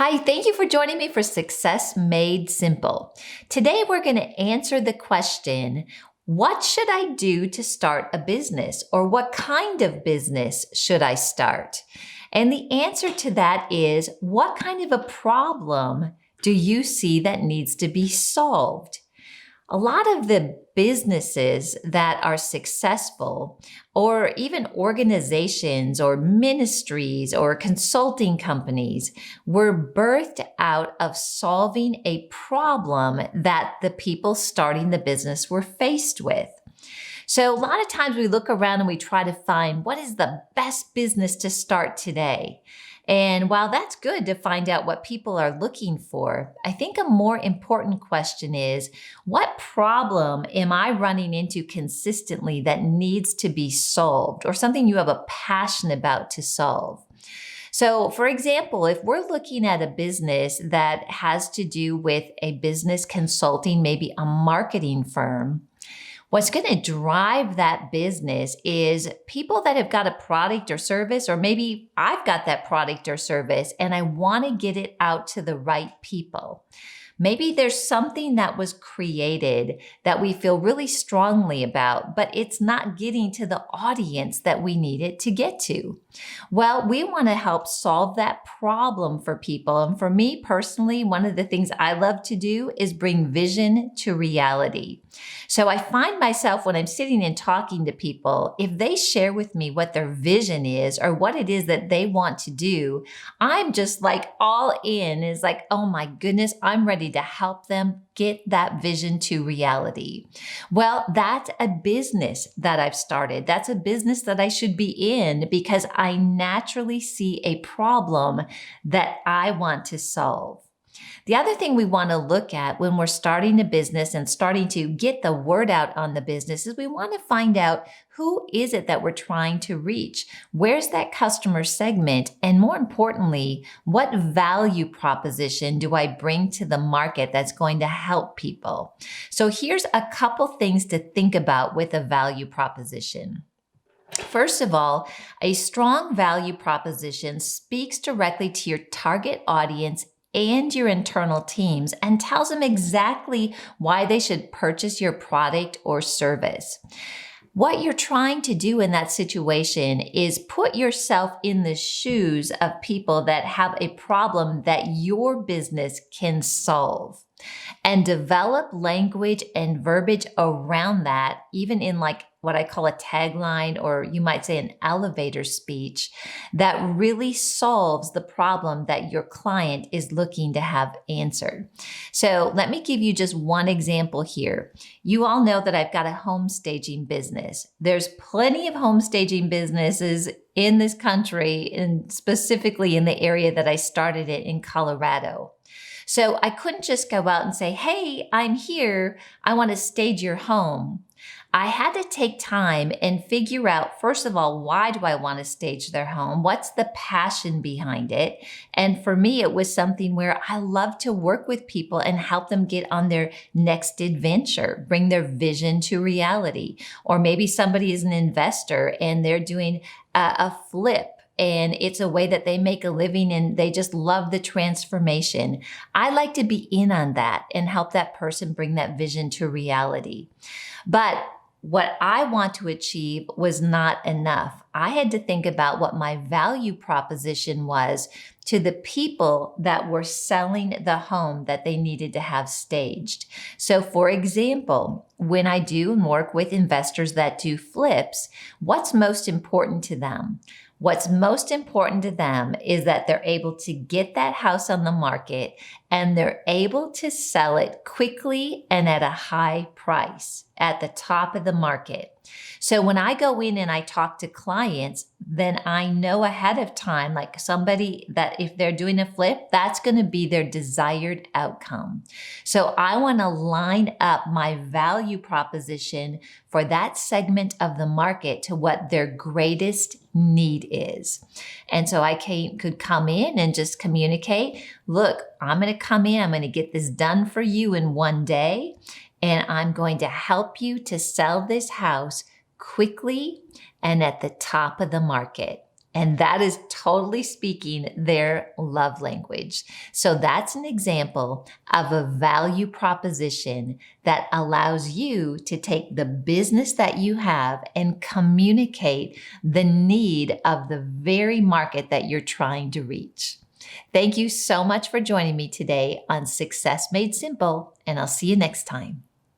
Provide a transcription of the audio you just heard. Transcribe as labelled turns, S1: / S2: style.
S1: Hi, thank you for joining me for Success Made Simple. Today we're going to answer the question, what should I do to start a business, or what kind of business should I start? And the answer to that is, what kind of a problem do you see that needs to be solved? A lot of the businesses that are successful, or even organizations or ministries or consulting companies, were birthed out of solving a problem that the people starting the business were faced with. So a lot of times we look around and we try to find what is the best business to start today. And while that's good to find out what people are looking for, I think a more important question is, what problem am I running into consistently that needs to be solved, or something you have a passion about to solve? So, for example, if we're looking at a business that has to do with a business consulting, maybe a marketing firm, what's going to drive that business is people that have got a product or service, or maybe I've got that product or service and I want to get it out to the right people. Maybe there's something that was created that we feel really strongly about, but it's not getting to the audience that we need it to get to. Well, we want to help solve that problem for people. And for me personally, one of the things I love to do is bring vision to reality. So I find myself when I'm sitting and talking to people, if they share with me what their vision is or what it is that they want to do, I'm just like all in. It's like, oh my goodness, I'm ready to help them get that vision to reality. Well, that's a business that I've started. That's a business that I should be in because I naturally see a problem that I want to solve. The other thing we want to look at when we're starting a business and starting to get the word out on the business is we want to find out, who is it that we're trying to reach? Where's that customer segment? And more importantly, what value proposition do I bring to the market that's going to help people? So here's a couple things to think about with a value proposition. First of all, a strong value proposition speaks directly to your target audience and your internal teams and tells them exactly why they should purchase your product or service. What you're trying to do in that situation is put yourself in the shoes of people that have a problem that your business can solve, and develop language and verbiage around that, even in like what I call a tagline, or you might say an elevator speech, that really solves the problem that your client is looking to have answered. So let me give you just one example here. You all know that I've got a home staging business. There's plenty of home staging businesses in this country, and specifically in the area that I started it in Colorado. So I couldn't just go out and say, hey, I'm here, I want to stage your home. I had to take time and figure out, first of all, why do I want to stage their home? What's the passion behind it? And for me, it was something where I love to work with people and help them get on their next adventure, bring their vision to reality. Or maybe somebody is an investor and they're doing a flip, and it's a way that they make a living and they just love the transformation. I like to be in on that and help that person bring that vision to reality. But what I want to achieve was not enough. I had to think about what my value proposition was to the people that were selling the home that they needed to have staged. So for example, when I do work with investors that do flips, what's most important to them? What's most important to them is that they're able to get that house on the market and they're able to sell it quickly and at a high price at the top of the market. So when I go in and I talk to clients, then I know ahead of time, like somebody that if they're doing a flip, that's going to be their desired outcome. So I want to line up my value proposition for that segment of the market to what their greatest need is. And so I could come in and just communicate, look, I'm going to come in, I'm going to get this done for you in one day, and I'm going to help you to sell this house quickly and at the top of the market. And that is totally speaking their love language. So that's an example of a value proposition that allows you to take the business that you have and communicate the need of the very market that you're trying to reach. Thank you so much for joining me today on Success Made Simple, and I'll see you next time.